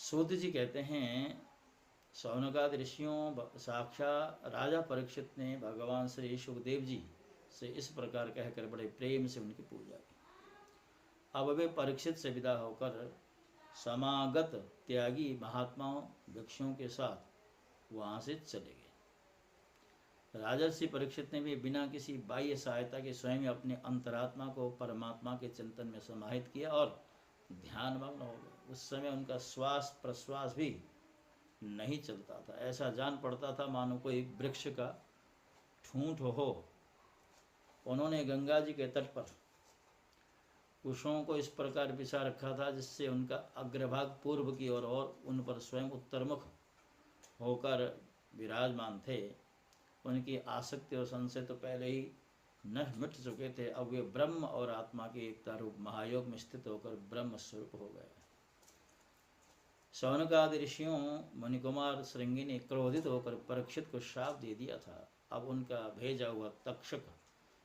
सूत जी कहते हैं, शौनकाद ऋषियों साक्षात राजा परीक्षित ने भगवान श्री सुखदेव जी से इस प्रकार कहकर बड़े प्रेम से उनकी पूजा की। अब वे परीक्षित से विदा होकर समागत त्यागी महात्माओं भिक्षुओं के साथ वहाँ से चले गए। राजर्षि परीक्षित ने भी बिना किसी बाह्य सहायता के स्वयं अपने अंतरात्मा को परमात्मा के चिंतन में समाहित किया और ध्यानमग्न हो गए। उस समय उनका श्वास प्रश्वास भी नहीं चलता था, ऐसा जान पड़ता था मानो कोई वृक्ष का ठूंठ हो। उन्होंने गंगा जी के तट पर कुशों को इस प्रकार बिछा रखा था जिससे उनका अग्रभाग पूर्व की ओर और उन पर स्वयं उत्तरमुख होकर विराजमान थे। उनकी आसक्ति और संशय तो पहले ही नष्ट मिट चुके थे। अब वे ब्रह्म और आत्मा के एकता रूप महायोग में स्थित होकर ब्रह्म स्वरूप हो गए। शौनकादि ऋषियों मणिकुमार श्रृंगी ने क्रोधित होकर परीक्षित को श्राप दे दिया था। अब उनका भेजा हुआ तक्षक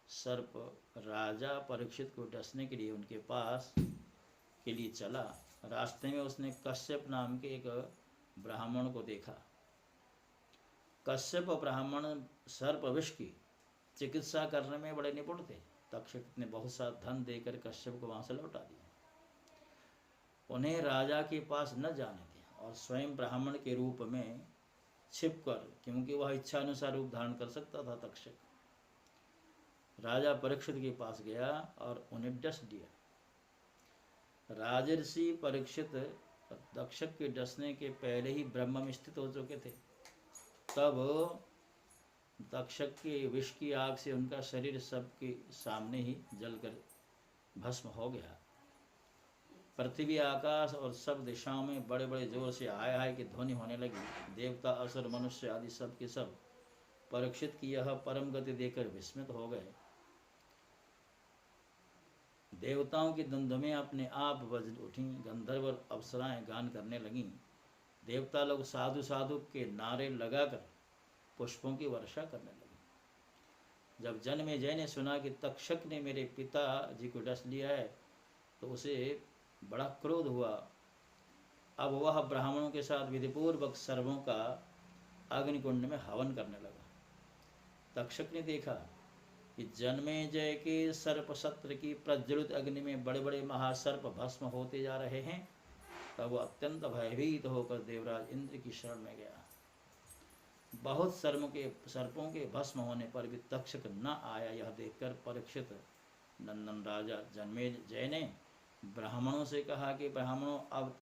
सर्प राजा परीक्षित को डसने के लिए उनके पास के लिए चला। रास्ते में उसने कश्यप नाम के एक ब्राह्मण को देखा। कश्यप ब्राह्मण सर्प विष की चिकित्सा करने में बड़े निपुण थे। तक्षक ने बहुत सा धन देकर कश्यप को वहाँ से लौटा दिया। उन्हें राजा के पास न जाने दिया और स्वयं ब्राह्मण के रूप में छिपकर, क्योंकि वह इच्छानुसार रूप धारण कर सकता था, तक्षक राजा परीक्षित के पास गया और उन्हें डस दिया। राजर्षि परीक्षित तक्षक के डसने के पहले ही ब्रह्म में स्थित हो चुके थे। तब तक्षक के विष की आग से उनका शरीर सबके सामने ही जलकर भस्म हो गया। पृथ्वी आकाश और सब दिशाओं में बड़े बड़े जोर से हाय हाय की ध्वनि होने लगी। देवता असुर मनुष्य आदि सब के सब परीक्षित की यह परम गति देखकर विस्मित हो गए। देवताओं की धुंधुमें अपने आप बज उठी। गंधर्व और अप्सराएं गान करने लगीं। देवता लोग साधु साधु के नारे लगाकर पुष्पों की वर्षा करने लगे। जब जन्मेजय ने सुना कि तक्षक ने मेरे पिता जी को डस लिया है तो उसे बड़ा क्रोध हुआ। अब वह ब्राह्मणों के साथ विधिपूर्वक सर्वों का अग्निकुंड में हवन करने लगा। तक्षक ने देखा कि जन्मेजय के सर्प सत्र की प्रज्वलित अग्नि में बड़े बड़े महासर्प भस्म होते जा रहे हैं। तब वह अत्यंत भयभीत होकर देवराज इंद्र की शरण में गया। बहुत सर्पों के भस्म होने पर भी तक्षक न आया। यह देखकर परीक्षित नंदन राजा जन्मेजय ने ब्राह्मणों से कहा कि ब्राह्मणों, अब